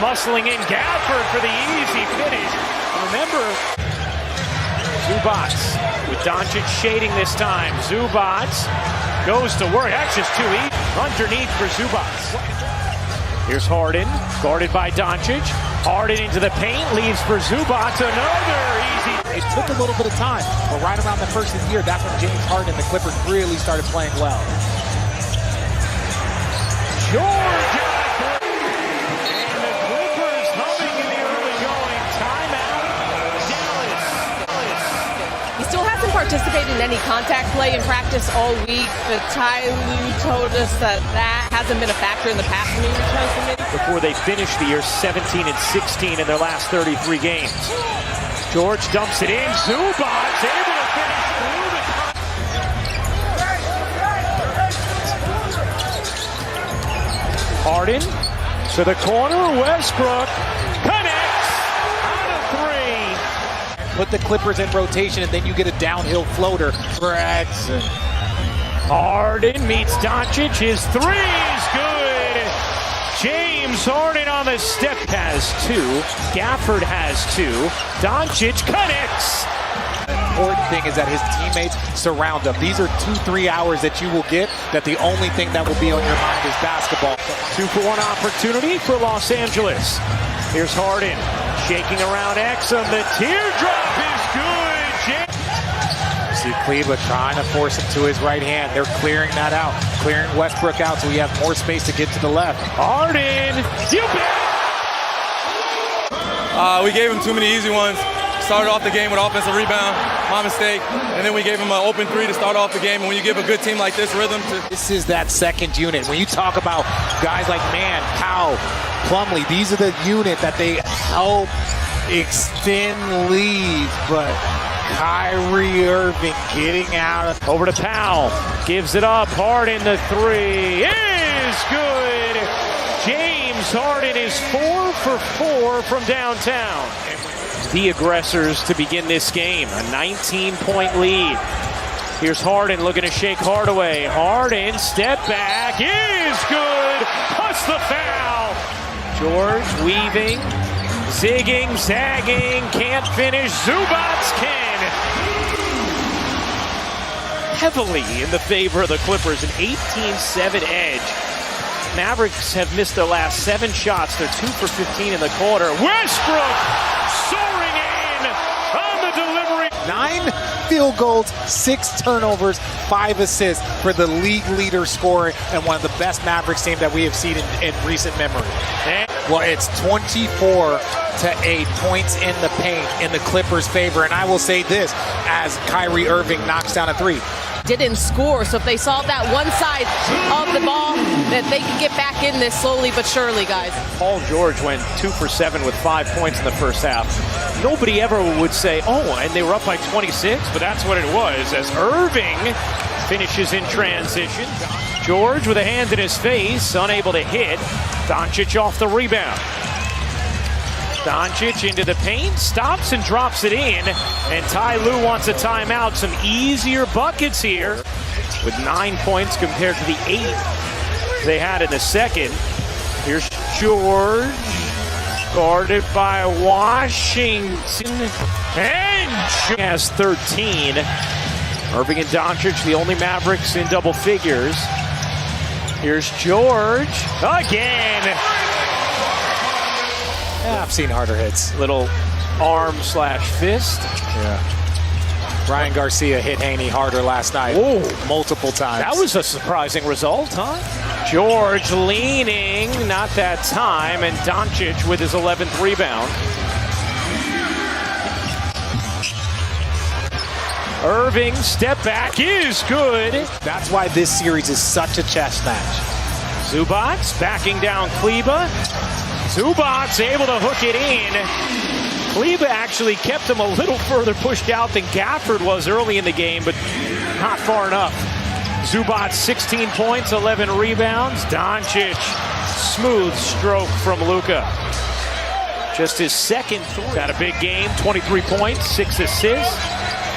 muscling in. Gafford for the easy finish. Remember, Zubac with Doncic shading this time. Zubac goes to work. That's just too easy. Underneath for Zubac. Here's Harden, guarded by Doncic. Harden into the paint, leaves for Zubac. Another easy. It took a little bit of time, but right around the first of the year, that's when James Harden and the Clippers really started playing well. George! And the Clippers humming in the early going. Timeout, Dallas. He still hasn't participated in any contact play in practice all week, but Ty Lue told us that hasn't been a factor in the past when he returns from it. Before they finish the year 17 and 16 in their last 33 games. George dumps it in. Zubac able to finish through the... Harden to the corner. Westbrook connects out of three. Put the Clippers in rotation, and then you get a downhill floater for Exon. Harden meets Doncic. His three is good. James Harden on the step has two. Gafford has two. Doncic connects. The important thing is that his teammates surround him. These are 2-3 hours that you will get that the only thing that will be on your mind is basketball. 2-for-1 opportunity for Los Angeles. Here's Harden shaking around Exum. The teardrop is good. See Cleveland trying to force him to his right hand. They're clearing that out, clearing Westbrook out so we have more space to get to the left. Harden, you bet! We gave him too many easy ones. Started off the game with offensive rebound, my mistake, and then we gave him an open three to start off the game. And when you give a good team like this rhythm to... This is that second unit. When you talk about guys like Mann, Powell, Plumlee, these are the unit that they help extend leads, but Kyrie Irving getting out. Over to Powell, gives it up. Harden, the three is good. James Harden is 4 for 4 from downtown. The aggressors to begin this game, a 19-point lead. Here's Harden looking to shake Hardaway. Harden, step back, is good, plus the foul. George weaving, zigging, zagging, can't finish. Zubac can. Heavily in the favor of the Clippers, an 18-7 edge. Mavericks have missed their last 7 shots. They're 2 for 15 in the quarter. Westbrook soaring in on the delivery. 9 field goals, 6 turnovers, 5 assists for the league leader scorer and one of the best Mavericks team that we have seen in recent memory. Well, it's 24-8 points in the paint in the Clippers' favor. And I will say this, as Kyrie Irving knocks down a three. Didn't score, so if they saw that one side of the ball, that they could get back in this slowly but surely, guys. Paul George went 2 for 7 with 5 points in the first half. Nobody ever would say, oh, and they were up by 26, but that's what it was, as Irving finishes in transition. George with a hand in his face, unable to hit. Doncic off the rebound. Doncic into the paint, stops and drops it in, and Ty Lue wants a timeout. Some easier buckets here with 9 points compared to the 8 they had in the second. Here's George, guarded by Washington, and has 13. Irving and Doncic, the only Mavericks in double figures. Here's George again. Yeah, I've seen harder hits. Little arm/fist. Yeah. Ryan Garcia hit Haney harder last night. Whoa. Multiple times. That was a surprising result, huh? George leaning, not that time, and Doncic with his 11th rebound. Irving, step back is good. That's why this series is such a chess match. Zubac backing down Kleba. Zubac able to hook it in. Kleba actually kept him a little further pushed out than Gafford was early in the game, but not far enough. Zubac 16 points, 11 rebounds. Doncic, smooth stroke from Luka. Just his second three. Had a big game, 23 points, 6 assists,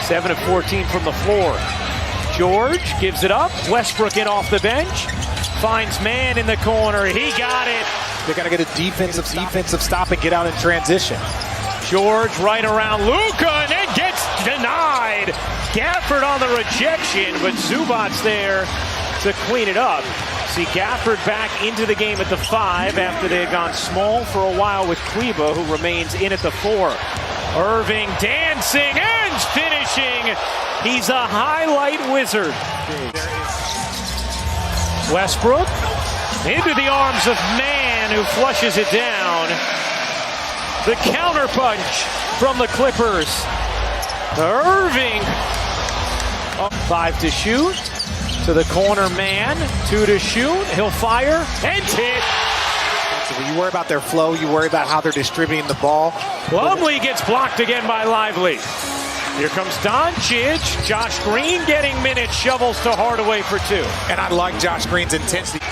7 of 14 from the floor. George gives it up. Westbrook in off the bench. Finds Mann in the corner. He got it. They got to get a defensive stop and get out in transition. George right around Luka and then gets denied. Gafford on the rejection, but Zubac's there to clean it up. See Gafford back into the game at the 5 after they had gone small for a while with Kleba, who remains in at the 4. Irving dancing and finishing. He's a highlight wizard. Westbrook into the arms of Man, who flushes it down. The counter punch from the Clippers. Irving. 5 to shoot. To the corner Man. 2 to shoot. He'll fire and hit. So when you worry about their flow, you worry about how they're distributing the ball. Plumlee gets blocked again by Lively. Here comes Doncic. Josh Green getting minutes. Shovels to Hardaway for 2. And I like Josh Green's intensity.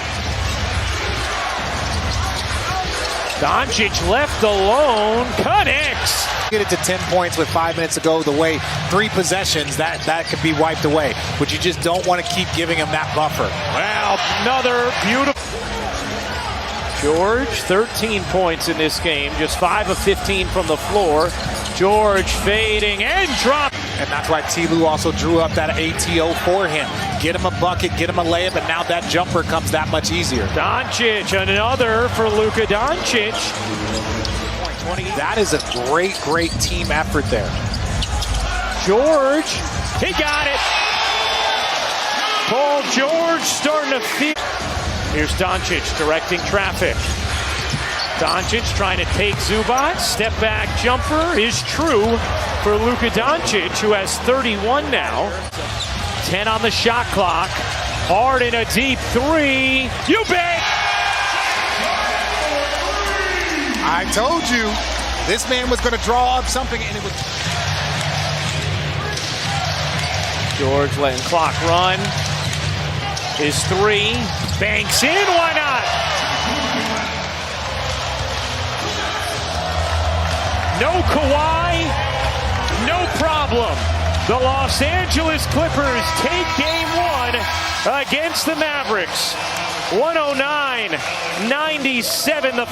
Doncic left alone, connects. Get it to 10 points with 5 minutes to go. The way 3 possessions, that could be wiped away. But you just don't want to keep giving him that buffer. Well, another beautiful. George, 13 points in this game, just 5 of 15 from the floor. George fading and dropping. And that's why T-Lue also drew up that ATO for him. Get him a bucket, get him a layup, and now that jumper comes that much easier. Doncic, another for Luka Doncic. That is a great team effort there. George, he got it. Paul George starting to feel. Here's Doncic directing traffic. Doncic trying to take Zubac. Step back jumper is true for Luka Doncic, who has 31 now. 10 on the shot clock. Harden a deep 3. You bet! I told you this man was going to draw up something, and it was. George letting clock run. His 3. Banks in. Why not? No Kawhi. No problem. The Los Angeles Clippers take game 1 against the Mavericks. 109-97 the